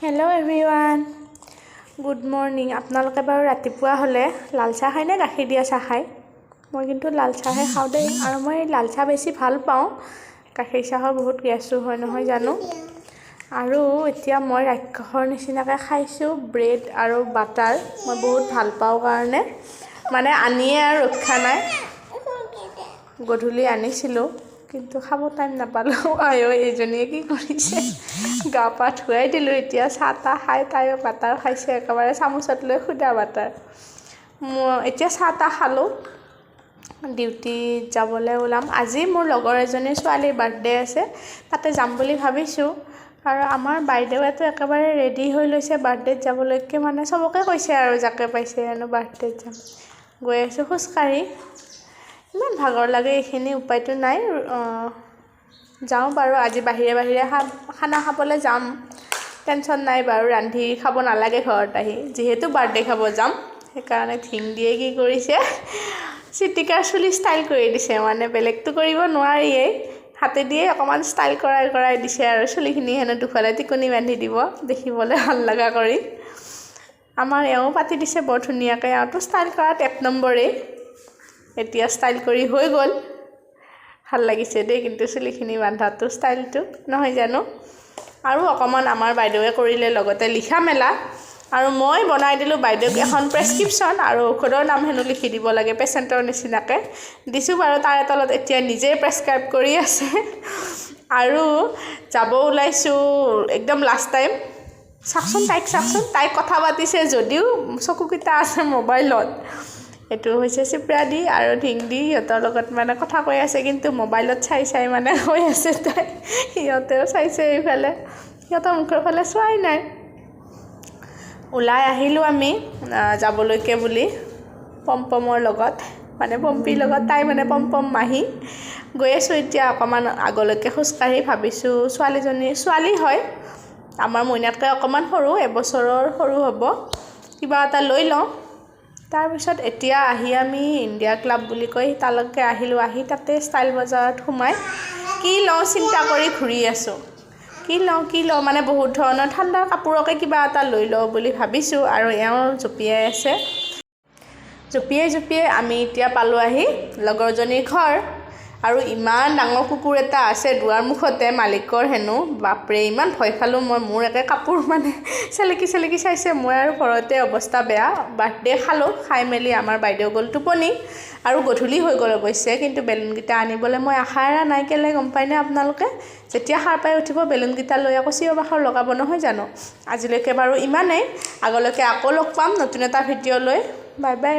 Hello' everyone, good morning. আপোনালোকে বাৰু ৰাতিপুৱা হ'লে লাল চাহ খায় নে গাখীৰ দিয়া চাহ খায়? মই কিন্তু লাল চাহে খাওঁ দেই, আৰু মই লাল চাহ বেছি ভাল পাওঁ। গাখীৰ চাহৰ বহুত গেছো হয় নহয় জানো। আৰু এতিয়া মই ৰাক্ষসৰ নিচিনাকৈ খাইছোঁ ব্ৰেড আৰু বাটাৰ। মই বহুত ভাল পাওঁ কাৰণে মানে আনিয়ে আৰু ৰক্ষা নাই। গধূলি আনিছিলোঁ কিন্তু খাব টাইম নাপালোঁ। এইজনীয়ে কি কৰিছে, গা পা ধুৱাই দিলোঁ। এতিয়া চাহ তাহ খাই তাইও বাটাৰ খাইছে, একেবাৰে চামুচত লৈ সুদা বাটাৰ। এতিয়া চাহ তাহ খালোঁ, ডিউটিত যাবলৈ ওলাম। আজি মোৰ লগৰ এজনীৰ ছোৱালীৰ বাৰ্থডে আছে, তাতে যাম বুলি ভাবিছোঁ। আৰু আমাৰ বাইদেউৱেতো একেবাৰে ৰেডি হৈ লৈছে বাৰ্থডেত যাবলৈকে, মানে চবকে কৈছে আৰু যাকে পাইছে হেনো বাৰ্থডেত যাম। গৈ আছোঁ খোজকাঢ়ি, ইমান ভাগৰ লাগে এইখিনি, উপায়টো নাই। যাওঁ বাৰু, আজি বাহিৰে খানা খাবলৈ যাম। টেনশ্যন নাই বাৰু, ৰান্ধি খাব নালাগে ঘৰত আহি, যিহেতু বাৰ্থডে খাব যাম। সেইকাৰণে ধিং দিয়ে কি কৰিছে, চিটিকাৰ চুলি ষ্টাইল কৰি দিছে। মানে বেলেগটো কৰিব নোৱাৰিয়েই, হাতে দিয়ে অকণমান ষ্টাইল কৰাই দিছে আৰু চুলিখিনি হেনো দুফালে টিকনি বান্ধি দিব, দেখিবলৈ ভাল লগা কৰি। আমাৰ এওঁ পাতি দিছে বৰ ধুনীয়াকৈ, এওঁতো ষ্টাইল কৰাত 1 নম্বৰেই। এতিয়া ষ্টাইল কৰি হৈ গ'ল, ভাল লাগিছে দেই কিন্তু চুলিখিনি বান্ধাটো, ষ্টাইলটো নহয় জানো। আৰু অকণমান আমাৰ বাইদেৱে কৰিলে লগতে লিখা মেলা, আৰু মই বনাই দিলোঁ বাইদেউক এখন প্ৰেছক্ৰিপশ্যন, আৰু ঔষধৰ নাম হেনো লিখি দিব লাগে পেচেণ্টৰ নিচিনাকৈ। দিছোঁ বাৰু, তাৰে তলত এতিয়া নিজেই প্ৰেছক্ৰাইব কৰি আছে। আৰু যাব ওলাইছোঁ একদম লাষ্ট টাইম। চাওকচোন তাইক কথা পাতিছে যদিও চকুকেইটা আছে মোবাইলত। এইটো হৈছে চিপ্ৰাদি আৰু ধিংদি, সিহঁতৰ লগত মানে কথা কৈ আছে, কিন্তু মোবাইলত চাই মানে কৈ আছে তাই। সিহঁতেও চাইছে এইফালে, সিহঁতৰ মুখৰ ফালে চোৱাই নাই। ওলাই আহিলোঁ আমি যাবলৈকে বুলি পম্পমৰ লগত, মানে পম্পীৰ লগত, তাই মানে পম্পম মাহী। গৈ আছোঁ এতিয়া অকণমান আগলৈকে খোজকাঢ়ি। ভাবিছোঁ ছোৱালী হয়, আমাৰ মইনাতকৈ অকণমান সৰু, 1 বছৰৰ সৰু হ'ব, কিবা এটা লৈ লওঁ। তাৰপিছত এতিয়া আহি আমি ইণ্ডিয়া ক্লাব বুলি কয় তালৈকে আহিলোঁ। আহি তাতে ষ্টাইল বজাৰত সোমাই কি লওঁ চিন্তা কৰি ঘূৰি আছোঁ। কি লওঁ মানে বহুত ধৰণৰ ঠাণ্ডাৰ কাপোৰকে কিবা এটা লৈ লওঁ বুলি ভাবিছোঁ। আৰু এওঁ জঁপিয়াই আছে। জঁপিয়াই আমি এতিয়া পালোঁ আহি লগৰজনীৰ ঘৰ। আৰু ইমান ডাঙৰ কুকুৰ এটা আছে দুৱাৰ মুখতে, মালিকৰ হেনো। বাপৰে, ইমান ভয় খালোঁ মই। মোৰ একে কাপোৰ মানে চেলেকি চাইছে। মই আৰু ঘৰতে অৱস্থা বেয়া। বাৰ্থডে খালোঁ, খাই মেলি আমাৰ বাইদেউ গ'ল টোপনি। আৰু গধূলি হৈ গ'ল অৱশ্যে, কিন্তু বেলুনকেইটা আনিবলৈ মই আশা এৰা নাই। কেলৈ গম পায়নে আপোনালোকে? যেতিয়া সাৰ পাই উঠিব বেলুনকেইটা লৈ আকৌ চিঞৰ বাখৰ লগাব নহয় জানো। আজিলৈকে বাৰু ইমানেই, আগলৈকে আকৌ লগ পাম নতুন এটা ভিডিঅ' লৈ। Bye bye.